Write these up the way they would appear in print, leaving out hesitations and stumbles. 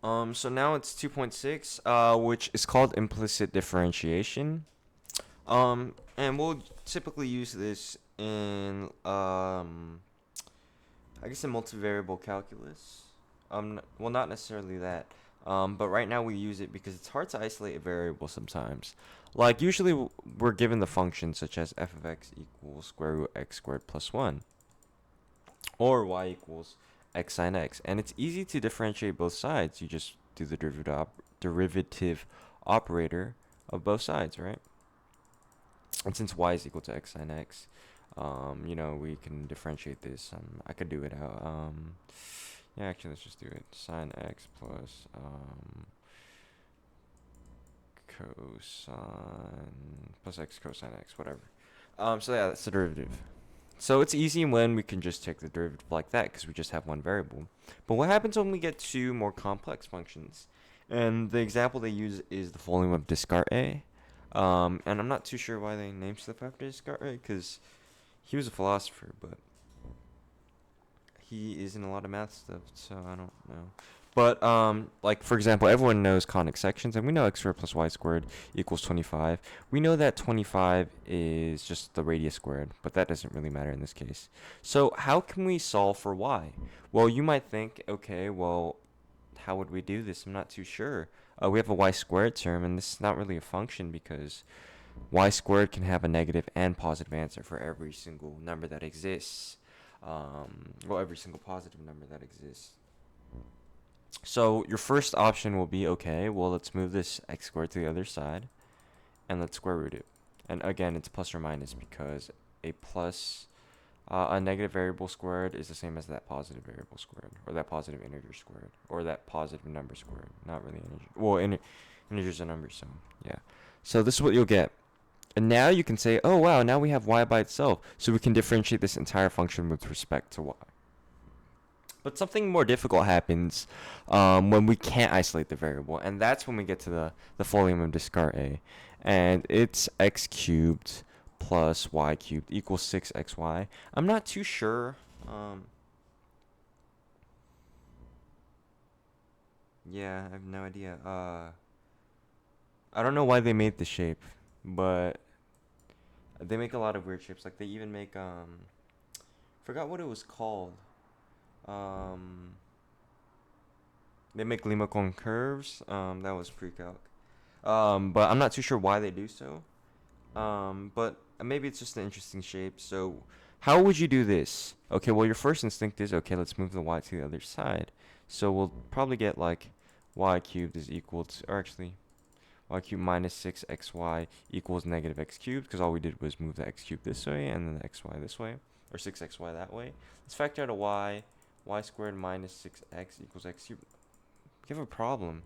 So now it's 2.6, which is called implicit differentiation. And we'll typically use this in, I guess in multivariable calculus. Well, not necessarily that. But right now we use it because it's hard to isolate a variable sometimes. Like usually we're given the function such as f of x equals square root x squared plus 1, or y equals x sine x. And it's easy to differentiate both sides. You just do the derivative operator of both sides, right? And since y is equal to x sine x, we can differentiate this. I could do it out. Yeah, actually, let's just do it. Sine x plus cosine plus x cosine x, whatever. So yeah, that's the derivative. So it's easy when we can just take the derivative like that because we just have one variable. But what happens when we get to more complex functions? And the example they use is the volume of Descartes. And I'm not too sure why they named stuff after Descartes because he was a philosopher, but he is in a lot of math stuff, so I don't know. But like for example, everyone knows conic sections, and we know x squared plus y squared equals 25. We know that 25 is just the radius squared, but that doesn't really matter in this case. So how can we solve for y? Well, you might think, okay, well, how would we do this? I'm not too sure. We have a y squared term, and this is not really a function because y squared can have a negative and positive answer for every single number that exists. Every single positive number that exists. So your first option will be, okay, well, let's move this x squared to the other side, and let's square root it. And again, it's plus or minus because a negative variable squared is the same as that positive variable squared, or that positive integer squared, or that positive number squared. Not really integer. Well, integers are numbers, so yeah. So this is what you'll get. And now you can say, oh wow, now we have y by itself, so we can differentiate this entire function with respect to y. But something more difficult happens when we can't isolate the variable, and that's when we get to the volume of Descartes. And it's x cubed plus y cubed equals 6xy. I'm not too sure. Yeah, I have no idea. I don't know why they made the shape, but they make a lot of weird shapes. Like they even make forgot what it was called. Um, they make limacon curves. That was pre-calc. But I'm not too sure why they do so. But maybe it's just an interesting shape. So how would you do this? Okay, well your first instinct is, okay, let's move the y to the other side. So we'll probably get like y cubed is equal to, or actually y cubed minus 6xy equals negative x cubed, because all we did was move the x cubed this way and then the xy this way, or 6xy that way. Let's factor out a y squared minus 6x equals x cubed. We have a problem.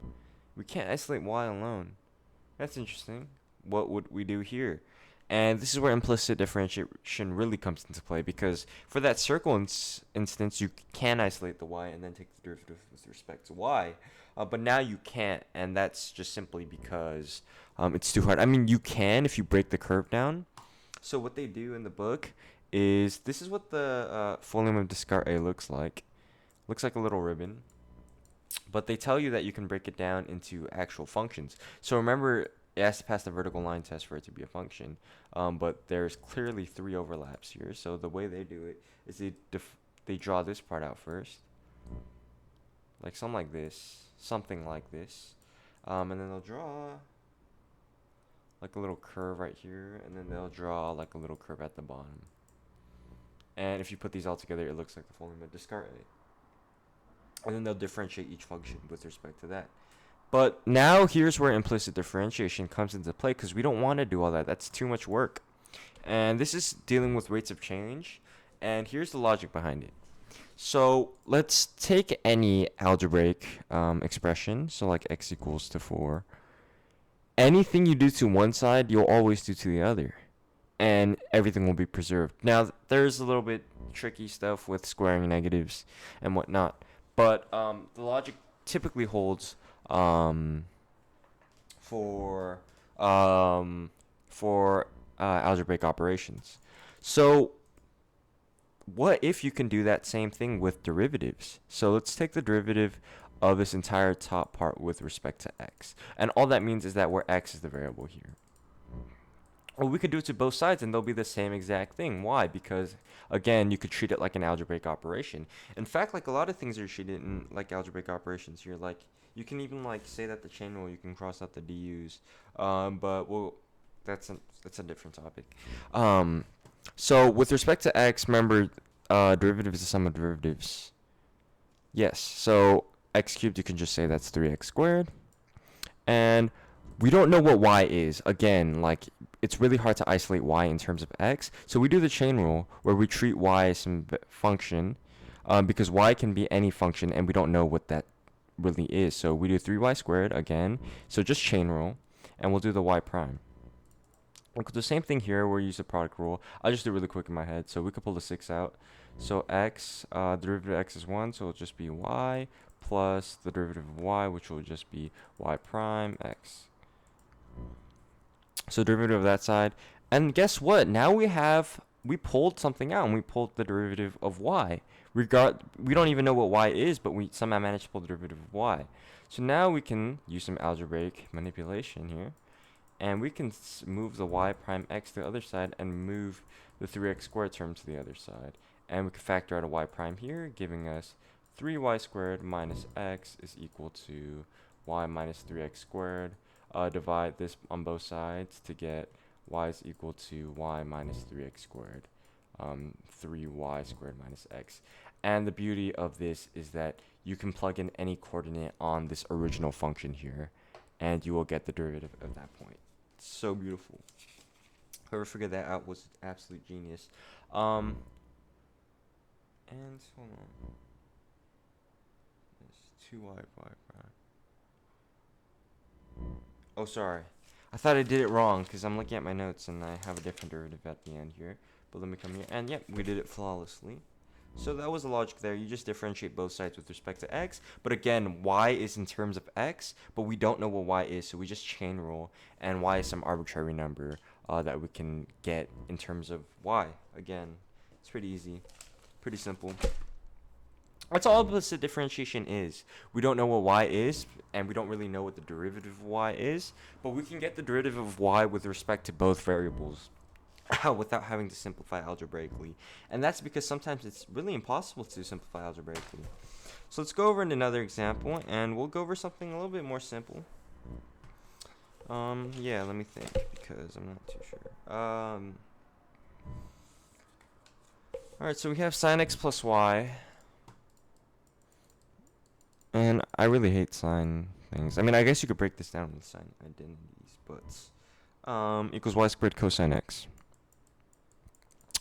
We can't isolate y alone. That's interesting. What would we do here? And this is where implicit differentiation really comes into play, because for that circle instance, you can isolate the y and then take the derivative with respect to y. But now you can't, and that's just simply because it's too hard. I mean, you can if you break the curve down. So what they do in the book is, this is what the volume of Descartes looks like. Looks like a little ribbon. But they tell you that you can break it down into actual functions. So remember, it has to pass the vertical line test for it to be a function. But there's clearly 3 overlaps here. So the way they do it is they draw this part out first, like something like this, and then they'll draw like a little curve right here, and then they'll draw like a little curve at the bottom. And if you put these all together, it looks like the volume of Descartes. And then they'll differentiate each function with respect to that. But now here's where implicit differentiation comes into play, because we don't want to do all that. That's too much work. And this is dealing with rates of change. And here's the logic behind it. So let's take any algebraic expression, so like x equals to 4. Anything you do to one side, you'll always do to the other, and everything will be preserved. Now, there's a little bit tricky stuff with squaring negatives and whatnot, but the logic typically holds for algebraic operations. So what if you can do that same thing with derivatives? So let's take the derivative of this entire top part with respect to x. And all that means is that where x is the variable here. Well, we could do it to both sides and they'll be the same exact thing. Why? Because, again, you could treat it like an algebraic operation. In fact, like a lot of things are treated in like algebraic operations here. Like, you can even like say that the chain rule, you can cross out the du's. But well, that's a different topic. So with respect to x, remember, derivative is the sum of derivatives. Yes, so x cubed, you can just say that's 3x squared. And we don't know what y is. Again, like, it's really hard to isolate y in terms of x. So we do the chain rule where we treat y as some function, because y can be any function and we don't know what that really is. So we do 3y squared again. So just chain rule, and we'll do the y prime. We'll do the same thing here where we use the product rule. I'll just do it really quick in my head. So we could pull the 6 out. So x, derivative of x is 1, so it'll just be y plus the derivative of y, which will just be y prime x. So derivative of that side. And guess what? Now we pulled something out, and we pulled the derivative of y. We don't even know what y is, but we somehow managed to pull the derivative of y. So now we can use some algebraic manipulation here. And we can move the y prime x to the other side and move the 3x squared term to the other side. And we can factor out a y prime here, giving us 3y squared minus x is equal to y minus 3x squared. Divide this on both sides to get y is equal to y minus 3x squared. 3y squared minus x. And the beauty of this is that you can plug in any coordinate on this original function here, and you will get the derivative of that point. It's so beautiful. Whoever figured that out was absolute genius. And hold on. It's 2y prime. Oh, sorry. I thought I did it wrong because I'm looking at my notes and I have a different derivative at the end here. But let me come here. And yep, we did it flawlessly. So that was the logic there. You just differentiate both sides with respect to x. But again, y is in terms of x, but we don't know what y is. So we just chain rule. And y is some arbitrary number that we can get in terms of y. Again, it's pretty easy. Pretty simple. That's all implicit differentiation is. We don't know what y is, and we don't really know what the derivative of y is, but we can get the derivative of y with respect to both variables without having to simplify algebraically. And that's because sometimes it's really impossible to simplify algebraically. So let's go over another example, and we'll go over something a little bit more simple. Yeah, let me think, because I'm not too sure. Alright, so we have sine x plus y. And I really hate sine things. I mean, I guess you could break this down with sine identities, but equals y squared cosine x.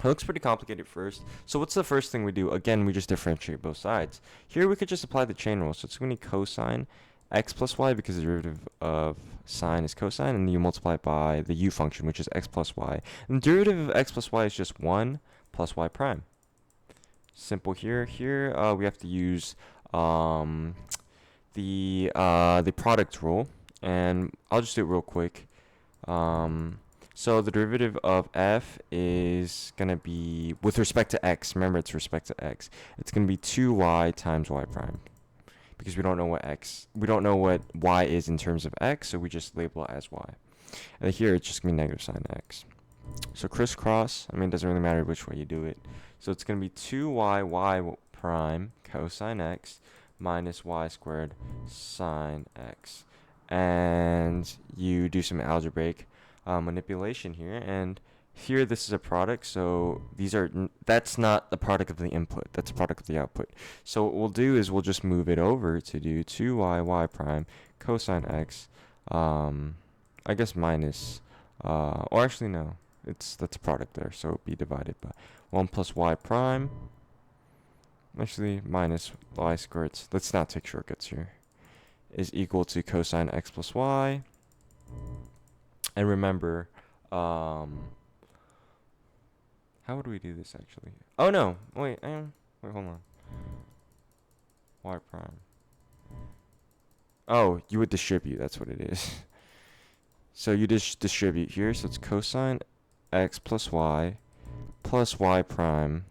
It looks pretty complicated first. So what's the first thing we do? Again, we just differentiate both sides. Here we could just apply the chain rule. So it's going to be cosine x plus y because the derivative of sine is cosine, and you multiply it by the u function, which is x plus y. And the derivative of x plus y is just 1 plus y prime. Simple here. Here we have to use the product rule, and I'll just do it real quick. So the derivative of f is gonna be with respect to x. Remember, it's respect to x. It's gonna be 2y times y prime, because we don't know what y is in terms of x, so we just label it as y. And here it's just gonna be negative sine x. So crisscross. I mean, it doesn't really matter which way you do it. So it's gonna be 2y y prime cosine x minus y squared sine x. And you do some algebraic manipulation here, and here this is a product, so that's not the product of the input, that's a product of the output. So what we'll do is we'll just move it over to do 2y y prime cosine x, I guess minus, or actually no, that's a product there, so it'll be divided by 1 plus y prime, actually minus y squared, let's not take shortcuts here, is equal to cosine x plus y. And remember, how would we do this actually? Oh no, wait, hold on. Y prime. Oh, you would distribute, that's what it is. So you just distribute here, so it's cosine x plus y prime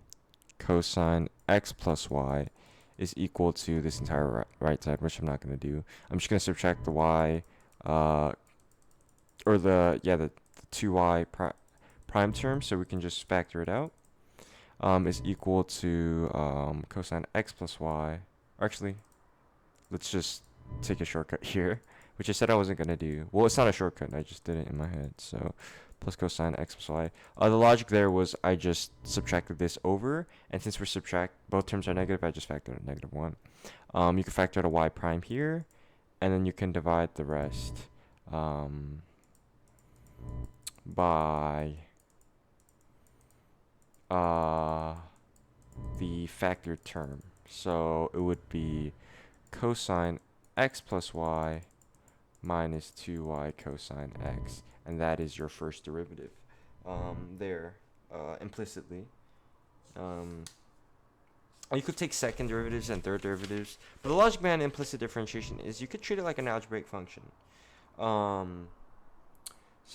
cosine x plus y is equal to this entire right side, which I'm not going to do. I'm just going to subtract the y, or the 2y prime term, so we can just factor it out, is equal to cosine x plus y. Actually, let's just take a shortcut here, which I said I wasn't going to do. Well, it's not a shortcut. I just did it in my head. So plus cosine x plus y. The logic there was I just subtracted this over, and since both terms are negative, I just factored out -1. You can factor out a y prime here, and then you can divide the rest by the factored term. So it would be cosine x plus y minus 2y cosine x, and that is your first derivative there implicitly. You could take second derivatives and third derivatives, but the logic behind implicit differentiation is you could treat it like an algebraic function. So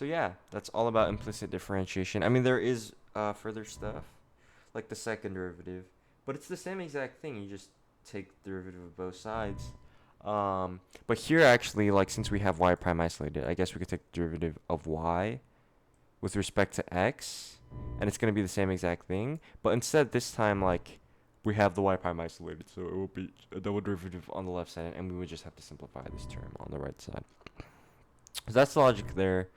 yeah, that's all about implicit differentiation. I mean, there is further stuff, like the second derivative, but it's the same exact thing. You just take the derivative of both sides. But here actually, like, since we have y prime isolated, I guess we could take the derivative of y with respect to x, and it's going to be the same exact thing. But instead, this time, like, we have the y prime isolated, so it will be a double derivative on the left side, and we would just have to simplify this term on the right side. So that's the logic there.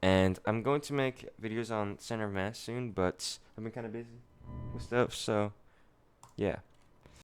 And I'm going to make videos on center of mass soon, but I've been kind of busy with stuff, so yeah.